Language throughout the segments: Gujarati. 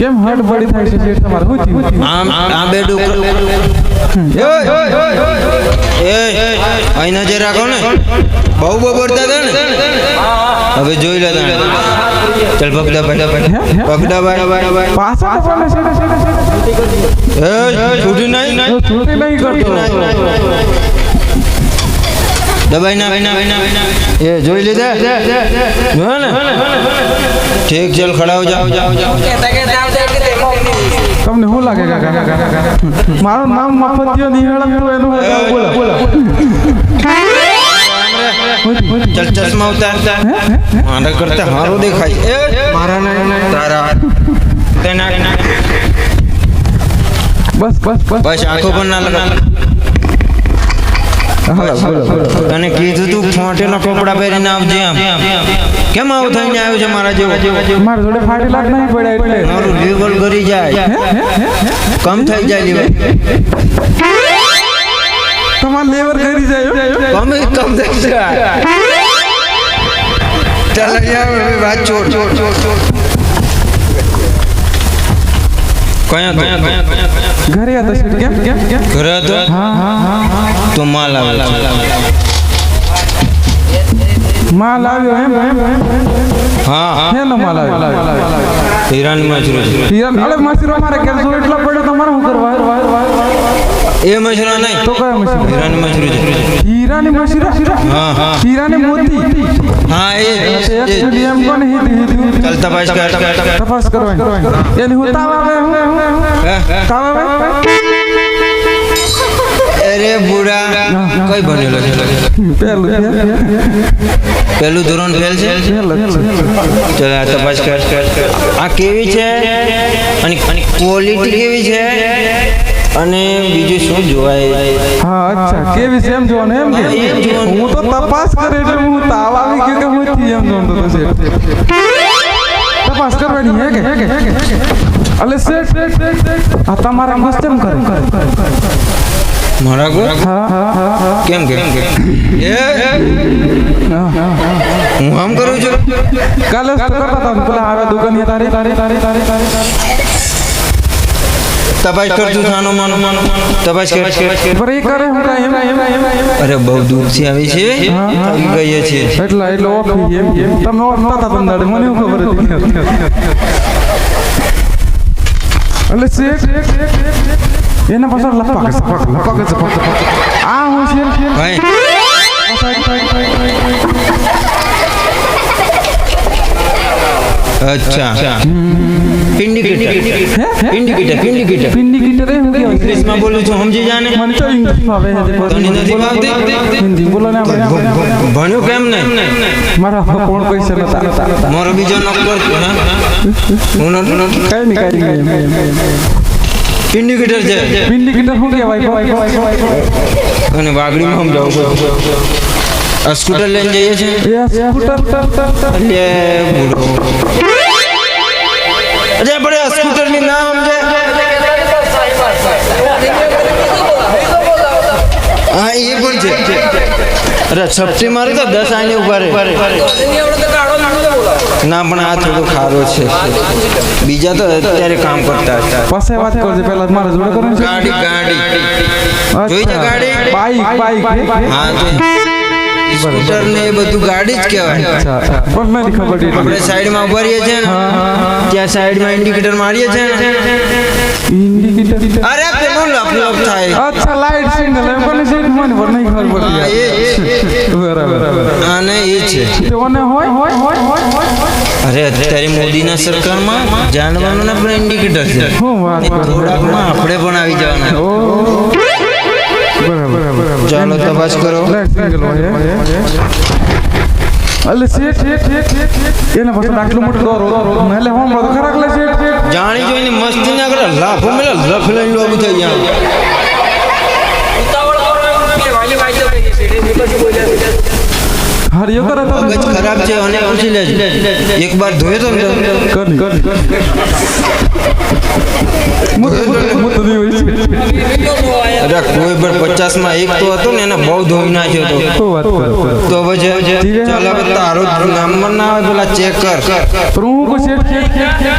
કેમ હડબડી થાય છે શેઠ તમારે હું થયું આ બેડું એ અહીં નજર રાખો ને બહુ બબડતા હતા ને હવે જોઈ લેતા ચલ પકડા ભાઈ પાછા બોલે શેઠ એ છૂટી નહીં છૂટી નહીં કરતો દબાઈ ના એ જોઈ લીધા જો ને ઠીક ચલ ખડા હો જાઓ તમને શું લાગે મારું નામ મફતિયો નિહાળમ તો એનું બોલો ચલ ચશ્મા ઉતાર મારા કરતા હારો દેખાય મારા ના તારા તેના બસ આંખો પર ના લગા તને કીધું તું ફોટેલા કપડા પહેરીને આવજે આમ કેમ આવું થઈને આવ્યું છે મારા જેવો મારા જોડે ફાટેલા નહીં પડ્યા એટલે મારું લેવલ કરી જાય કમ થઈ જાય લેવલ તમાર લેવર કરી જાય કમ થઈ જાય ચાલ અહીંયા વાત છોડ કયા ઘરે હતા શેઠ કેમ ઘરે હતો હા તો માલ આવે માલ આવ્યો એમ હા હેનો માલ આવ્યો હીરાની મજૂરી હીરા અરે મશરૂ મારે કેસો એટલો પડ્યો તમારે શું કરવા એ મજૂરા નહીં તો કયા મશરૂ હીરાની મજૂરી હીરાની મશરૂ હા હીરાની મોતી હા એ એમ કોને હીધી ચાલ તપાસ કરવાની એની હું તાવ આવે અરે બુડા કઈ ભણેલો છે પેલું ધોરણ ફેલ છે ચાલ આ તપાસ કર આ કેવી છે અને ક્વોલિટી કેવી છે અને બીજું શું જોવાય હા અચ્છા કેવી છે એમ જોવાનું એમ કે હું તો તપાસ કરે એટલે હું તાવ આવી ગયો કે હું થી એમ જોતો તો શેઠ તપાસ કરવાની હે કે અલે શેઠ આ તમારા મસ્ત એમ કરે મારા કો હા કેમ એ હું આમ કરું છું કાલે કરતા હતા પેલા આવે દુકાન તારે તપાસ કરતું થાનો માનો તપાસ કર પર એ કરે હું કાઈ એમ અરે બહુ દૂરથી આવી છે આવી ગઈ છે એટલે ઓફી એમ તમે ઓફતા હતા બંદાડે મને શું ખબર હતી અલે શેઠ એના પાછળ લપક આ હું છે ભાઈ અચ્છા ઇન્ડિકેટર ઇન્ડિકેટર એ હું કેવું ઇંગ્લિશમાં બોલું છું સમજી જાને મને તો ઇંગ્લિશ માં આવે છે તને નથી આવતી હિન્દી બોલો ને ભણ્યો કેમ ને મારા કોણ પૈસા નતા મારો બીજો નંબર કઈ નહીં ઇન્ડિકેટર છે ઇન્ડિકેટર શું કહેવાય અને વાગડીમાં સમજાવું આ સ્કૂટર લઈને જઈએ છે સ્કૂટર અરે બુડો અરે બડે સ્કૂટર ની નામ છે હા એ પણ છે અરે છપટી મારે તો 10 આને ઉભા રહે ના પણ આ થોડો ખારો છે બીજા તો અત્યારે કામ કરતા હતા પાસે વાત કરજે પહેલા મારા જોડે કરવાનું છે ગાડી જોઈ છે ગાડી બાઈક હા સ્કૂટર ને એ બધું ગાડી જ કહેવાય પણ નથી ખબર આપણે સાઈડમાં ઉભા રહીએ છીએ ને ત્યાં સાઈડમાં ઇન્ડિકેટર મારીએ છીએ ને ઇન્ડિકેટર અરે પેલું લપ થાય અચ્છા લાઈટ સિગ્નલ એમ કોને સેટ મને પર નહીં ખબર પડતી બરાબર આને એ છે ઓને હોય અરે અત્યારે મોદીના સરકારમાં જાનવાનોના પણ ઇન્ડિકેટર છે હું વાત કરું થોડાકમાં આપણે પણ આવી જવાના બરાબર ચાલો તપાસ કરો લાઈટ સિગ્નલ હોય અલે સેટ એના પાસે આટલું મોટું દોર એટલે હોમ તો ખરાક લે સેટ જાણી જોઈને મસ્તી ના કરે લાફો મેલા લફ લઈને લોબુ થઈ ગયા હરિયો કરે તો મગજ ખરાબ છે અને પૂછી લેજો એક વાર ધોયો તો ને કર અરે કોઈ પણ 50 માં એક તો હતો ને એને બહુ ધોઈ નાખ્યો તો તો હવે ચાલો હવે તારો નંબર ના આવે પેલા ચેક કર પણ હું કોઈ સેટ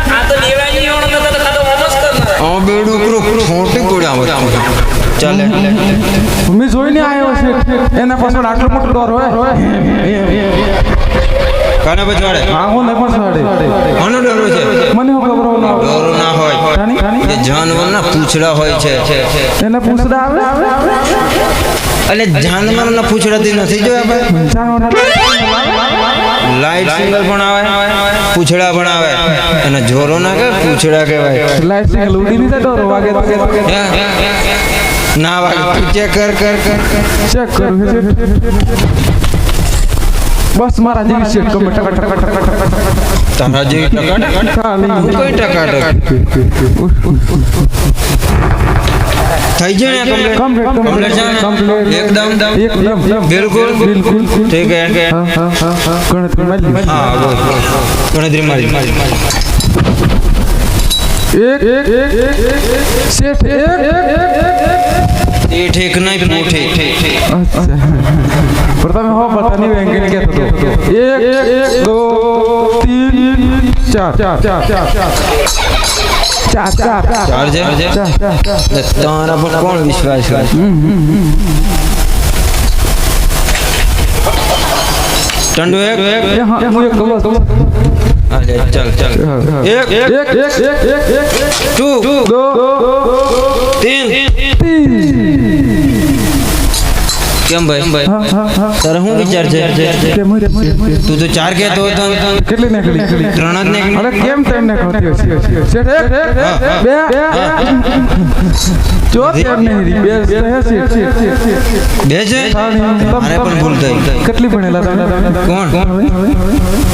આ તો દેવાની બેડું ખોટી પડ્યા ચાલે મેં જોઈને આવ્યો છે એના પાછળ આટલો મોટો ડોર હોય કાના પછવાડે હા હું ને પણ કોનો ડરો છે મને હું ખબર ના ડરો ના હોય એ જાનવરના પૂંછડા હોય છે એને પૂછડા આવે એટલે જાનવરના પૂંછડાથી નથી જોયા ભાઈ લાઈટ સિંગલ પણ આવે પૂંછડા પણ આવે અને જોરો ના કે પૂંછડા કહેવાય લાઈટ સિંગલ ઉડી નહીં ડોર વાગે ના વાગે ચેક કર ચેક કરું બસ મારા જેવી સેટ કમે ટકા તારા જેવી ટકા કોઈ ટકા થઈ જાય ને કમ્પ્લીટ એકદમ બિલકુલ ઠીક હે ગણતરી મારી એક સેટ એ ઠીક નહીં પૂઠી प्रथम हो बतानी वेंगे क्या तो एक दो तीन चार तारा पर कौन विश्वास है टंडू एक चल एक टू दो तीन કેમ ભાઈ તારે શું વિચાર છે તું તો ચાર કહેતો હતો કેટલી નીકળી 3 જ નીકળી અરે કેમ 3 નીકળતી હશે શેઠ બે જો 3 નહીં બે છે બે છે અરે પણ ભૂલ થઈ કેટલી ભણેલા તમે કોણ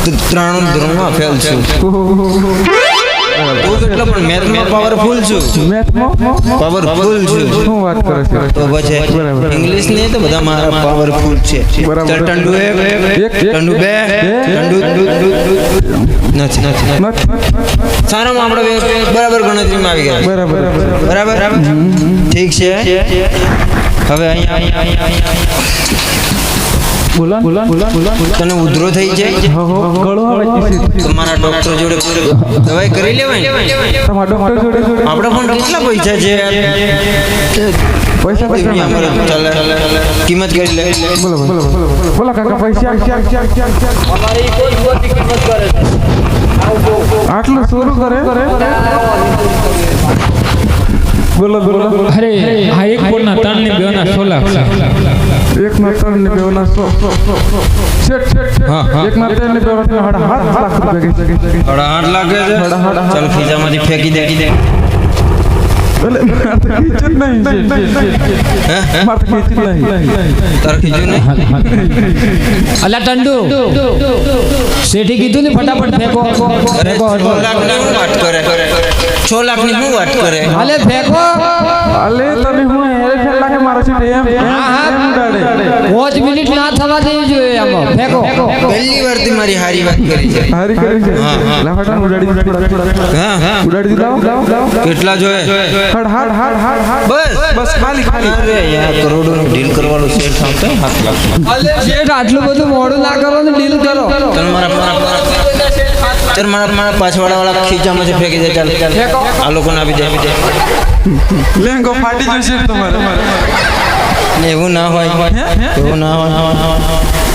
તું 3 ધોરણમાં ફેલ છું તું કેટલો પણ મેથમાં પાવરફુલ છું પાવરફુલ છું શું વાત કરે છે તો પછી ઇંગ્લિશ ને તો બધા મારા પાવરફુલ છે ચાલ ટંડુ એક ટંડુ બે ટંડુ નથી સારામાં આપણે બરાબર ગણતરીમાં આવી ગયા બરાબર ઠીક છે હવે અહીંયા બોલા તને ઉધરો થઈ જાય તમારા ડોક્ટર જોડે દવાઈ કરી લેવાય તમારા ડોક્ટર જોડે આપણે પણ કેટલા પૈસા છે પૈસા ચાલે કિંમત કરી લે બોલો કાકા પૈસા આટલું શરૂ કરે બોલો અરે હા એક કોના 3 ને 2 ના 16 લાખ એક ના 3 ને 2 ના 100 શેઠ એક ના 3 ને 2 ના 8 લાખ રૂપિયા કે 8 લાખ છે ચાલ ખીચામાંથી ફેંકી દે એટલે માર તો ખીચું નહીં માર તો ખીચું નહીં તાર ખીચું નહીં અલા ટંડુ શેઠી કીધું ને ફટાફટ ફેંકો 6 લાખની શું વાત કરે 6 લાખની શું વાત કરે અલે ફેંકો અલે તને હું હેરે ફેલા કે મારો છે એમ ઉડાડે 5 મિનિટ ના થવા દેવી જોઈએ આમાં ફેંકો પહેલી વાર તી મારી હારી વાત કરી છે હારી કરી છે લાફાટા ઉડાડી દીધા કેટલા જોઈએ હાડ બસ ખાલી અરે યાર કરોડોનું ડીલ કરવાનું સેટ થામતો 7 લાખ શેઠ આટલું બધું મોડું ના કરો ને ડીલ કરો તને મારા પાછવાળા ખીચામાં ફેંકી દે ચાલ આ લોકોને આપી દે લેંગો ફાટી જશે તમારે એવું ના હોય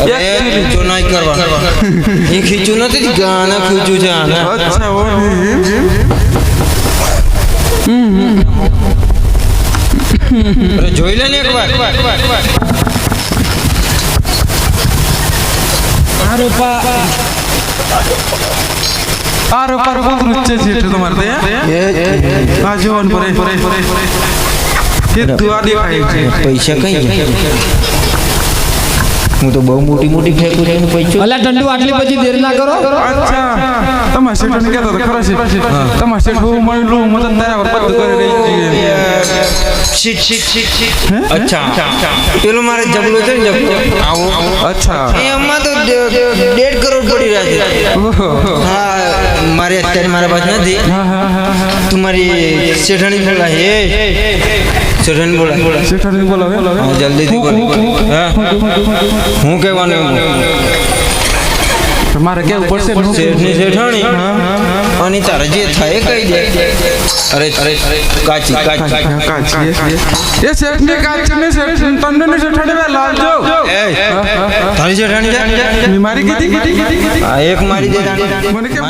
અરે ખીચું નહીં કરવા એ ખીચું નથી ગાના ખીચું છે આના અચ્છા ઓ અરે જોઈ લે ને એકવાર આ રૂપા રૂચે છે તમારે આ જોન પરે દુઆ દેખાય છે પૈસા કઈ જાય હું તો બહુ મોટી ફેંકું છું પૈસા અલા ટંડુ આટલી બધી દેર ના કરો અચ્છા તમાર શેઠ ને કહેતો તો ખરા છે તમાર શેઠ હું મળ્યું મદદ તારા પર બધું કરી રહી છે શીટ અચ્છા પેલો મારે જબલો છે ને જબલો આવો અચ્છા એમાં તો 1.5 કરોડ પડી રહ્યા છે હા મારે અત્યારે મારા પાસે નથી તું મારી શેઠાણી બોલા શેઠાણી બોલા જલ્દીથી બોલ હા હું કહેવાનું તમારે કેવું પડશે ને? શેઠની શેઠાણી અને તારે જે થાય એ કહી દે. અરે કાચી એ શેઠની કાચની શેઠ તંડની શેઠાણી મે લાવજો. તારી શેઠાણી મી મારી કીધી આ એક મારી દે મને કેમ